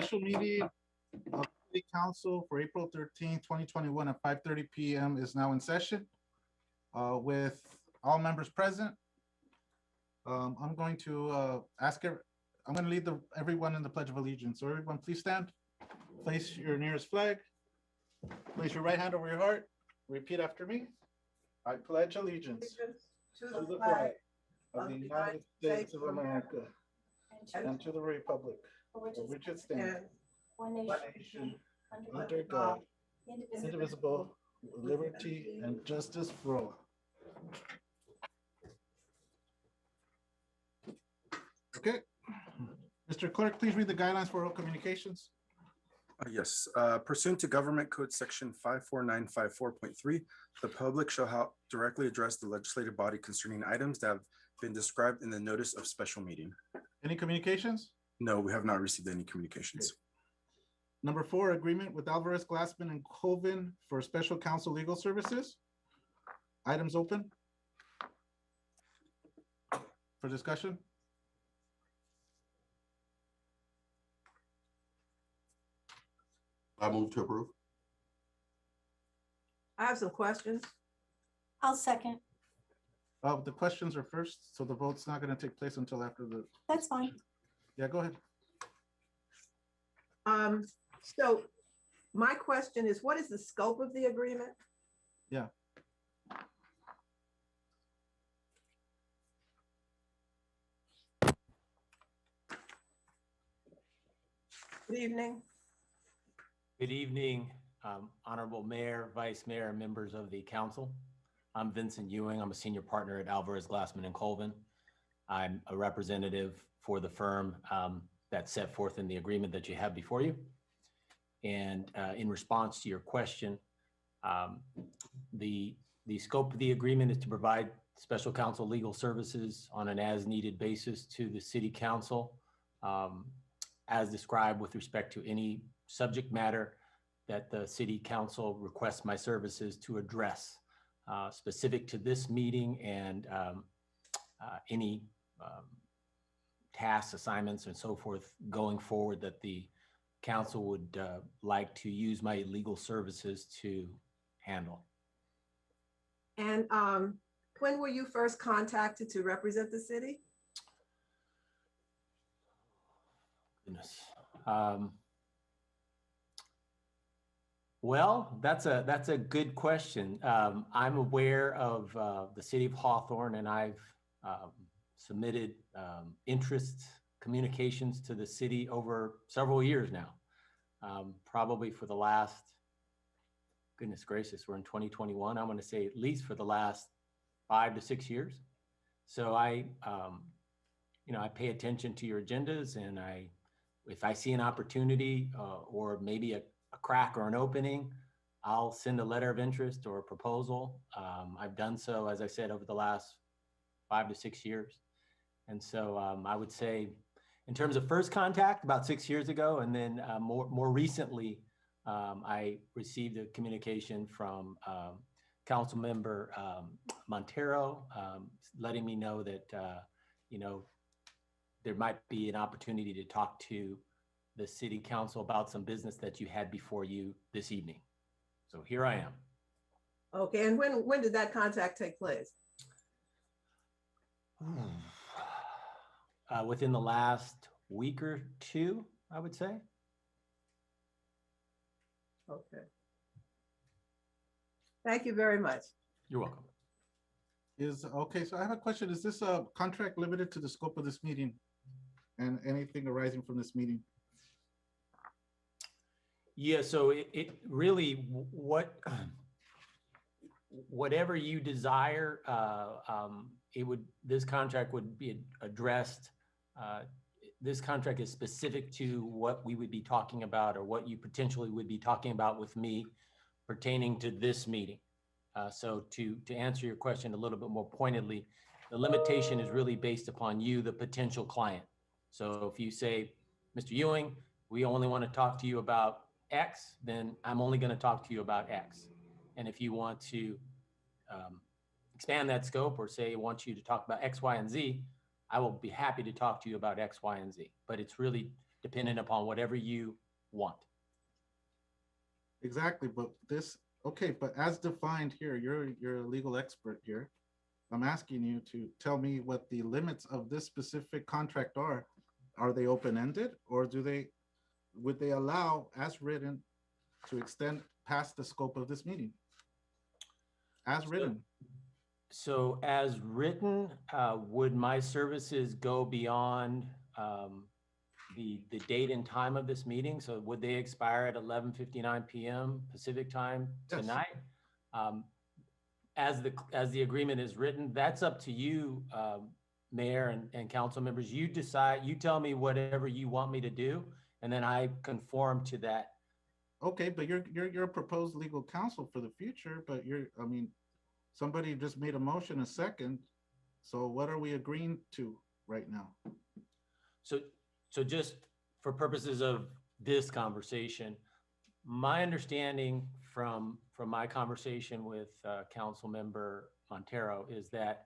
special meeting of City Council for April 13th, 2021 at 5:30 p.m. is now in session with all members present. I'm going to I'm going to lead everyone in the Pledge of Allegiance. So everyone, please stand. Place your nearest flag. Place your right hand over your heart. Repeat after me. I pledge allegiance to the flag of the United States of America and to the republic for which it stands, one nation, under God, indivisible, with liberty and justice for all. Okay. Mr. Clerk, please read the guidelines for oral communications. Yes, pursuant to Government Code Section 54954.3, the public shall directly address the legislative body concerning items that have been described in the notice of special meeting. Any communications? No, we have not received any communications. Okay. Number 4, agreement with Alvarez, Glassman, and Colvin for special counsel legal services. Items open for discussion. I move to approve. I have some questions. I'll second. The questions are first, so the vote's not going to take place until after the. That's fine. Yeah, go ahead. So my question is, what is the scope of the agreement? Yeah. Good evening. Good evening, Honorable Mayor, Vice Mayor, and members of the council. I'm Vincent Ewing. I'm a senior partner at Alvarez, Glassman, and Colvin. I'm a representative for the firm that's set forth in the agreement that you have before you. And in response to your question, the scope of the agreement is to provide special counsel legal services on an as-needed basis to the City Council, as described with respect to any subject matter that the City Council requests my services to address, specific to this meeting and any tasks, assignments, and so forth going forward that the council would like to use my legal services to handle. And when were you first contacted to represent the city? Goodness. Well, that's a good question. I'm aware of the city of Hawthorne, and I've submitted interest communications to the city over several years now, probably for the last, goodness gracious, we're in 2021. I'm going to say at least for the last 5 to 6 years. So I pay attention to your agendas, and if I see an opportunity or maybe a crack or an opening, I'll send a letter of interest or a proposal. I've done so, as I said, over the last 5 to 6 years. And so I would say in terms of first contact, about 6 years ago, and then more recently, I received a communication from Council Member Montero, letting me know that, there might be an opportunity to talk to the City Council about some business that you had before you this evening. So here I am. Okay, and when did that contact take place? Within the last week or two, I would say. Okay. Thank you very much. You're welcome. Okay, so I have a question. Is this a contract limited to the scope of this meeting and anything arising from this meeting? Yeah, so it really, whatever you desire, this contract would be addressed. This contract is specific to what we would be talking about or what you potentially would be talking about with me pertaining to this meeting. So to answer your question a little bit more pointedly, the limitation is really based upon you, the potential client. So if you say, Mr. Ewing, we only want to talk to you about X, then I'm only going to talk to you about X. And if you want to expand that scope or say I want you to talk about X, Y, and Z, I will be happy to talk to you about X, Y, and Z. But it's really depending upon whatever you want. Exactly, but this, okay, but as defined here, you're a legal expert here. I'm asking you to tell me what the limits of this specific contract are. Are they open-ended, or would they allow, as written, to extend past the scope of this meeting? As written, So as written, would my services go beyond the date and time of this meeting? So would they expire at 11:59 PM Pacific time Yes. tonight? As the agreement is written, that's up to you, Mayor and council members. You decide, you tell me whatever you want me to do, and then I conform to that. okay, but you're a proposed legal counsel for the future, but I mean, somebody just made a motion a second. So what are we agreeing to right now? So just for purposes of this conversation, my understanding from my conversation with Councilmember Montero is that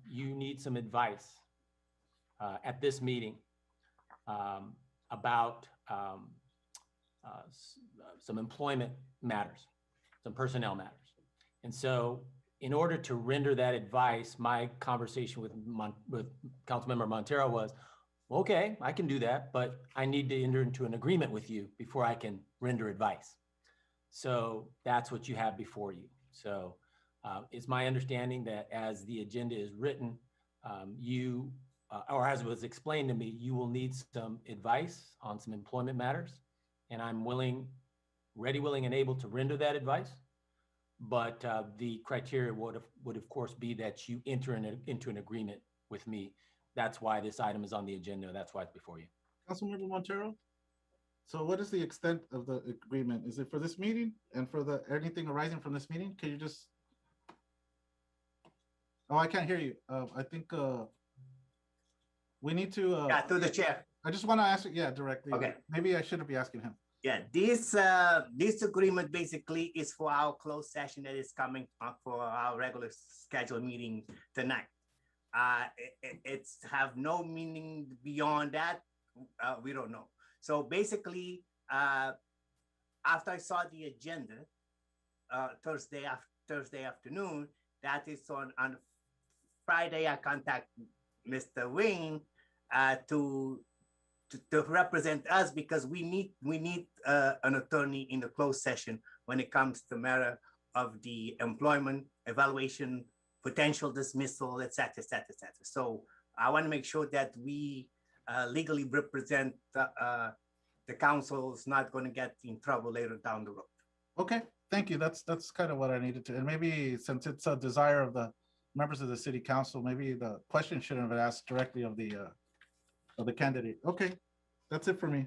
you need some advice at this meeting about some employment matters, some personnel matters. And so in order to render that advice, my conversation with Councilmember Montero was, okay, I can do that, but I need to enter into an agreement with you before I can render advice. So that's what you have before you. So it's my understanding that as the agenda is written, or as was explained to me, you will need some advice on some employment matters. And I'm ready, willing, and able to render that advice. But the criteria would of course be that you enter into an agreement with me. That's why this item is on the agenda. That's why it's before you. Councilmember Montero? So what is the extent of the agreement? Is it for this meeting and for anything arising from this meeting? Can you just? Oh, I can't hear you. I think we need to. Yeah, through the chair. I just want to ask, yeah, directly. Okay. Maybe I shouldn't be asking him. Yeah, this agreement basically is for our closed session that is coming up for our regular scheduled meeting tonight. It's have no meaning beyond that. We don't know. So basically, after I saw the agenda Thursday afternoon, that is on Friday, I contact Mr. Wayne to represent us because we need an attorney in the closed session when it comes to the matter of the employment evaluation, potential dismissal, et cetera, et cetera, et cetera. So I want to make sure that we legally represent the council is not going to get in trouble later down the road. Okay, thank you. That's kind of what I needed to. And maybe since it's a desire of the members of the city council, maybe the question shouldn't have been asked directly of the candidate. Okay, that's it for me.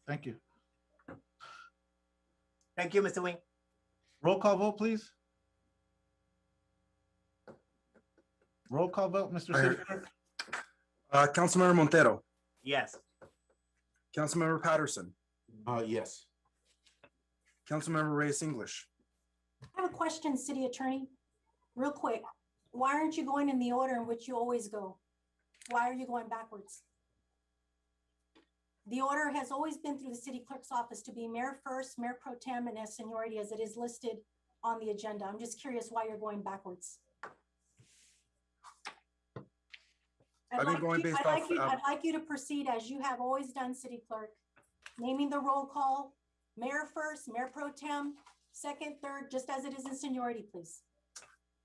Thank you. Thank you, Mr. Wing. Roll call vote, please. Roll call vote, Mr. City Clerk. Councilmember Montero, Yes. Councilmember Patterson, Yes. Councilmember Reyes English. I have a question, City Attorney, real quick. Why aren't you going in the order in which you always go? Why are you going backwards? The order has always been through the city clerk's office to be mayor first, mayor pro tem, and as seniority as it is listed on the agenda. I'm just curious why you're going backwards. I've been going based off, I'd like you to proceed as you have always done, city clerk, naming the roll call, mayor first, mayor pro tem, second, third, just as it is in seniority, please.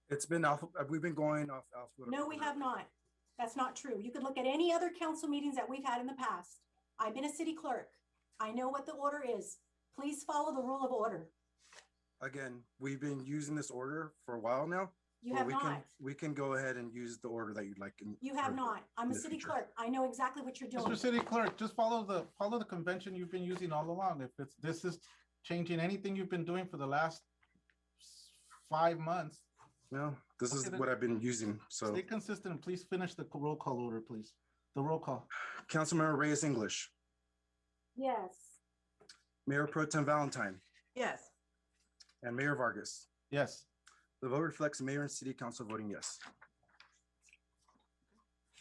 It's been we've been going off alphabetical No, we order. have not. That's not true. You could look at any other council meetings that we've had in the past. I've been a city clerk. I know what the order is. Please follow the rule of order. Again, we've been using this order for a while now. You but have we not. we can go ahead and use the order that you'd like. You have not. I'm in a the city future. clerk. I know exactly what you're doing. Mr. City Clerk, just follow the convention you've been using all along. If this is changing anything you've been doing for the last 5 months, No, this is Okay, then. what I've been using. So stay consistent and please finish the roll call order, please. The roll call. Councilmember Reyes English, Yes. Mayor Pro Tem Valentine, Yes. and Mayor Vargas. Yes. The vote reflects mayor and city council voting yes.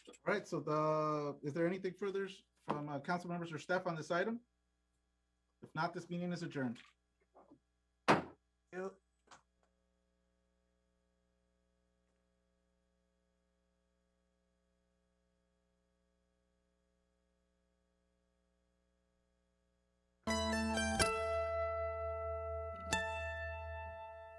All right, so is there anything from council members or staff on this item? If not, this meeting is adjourned. You-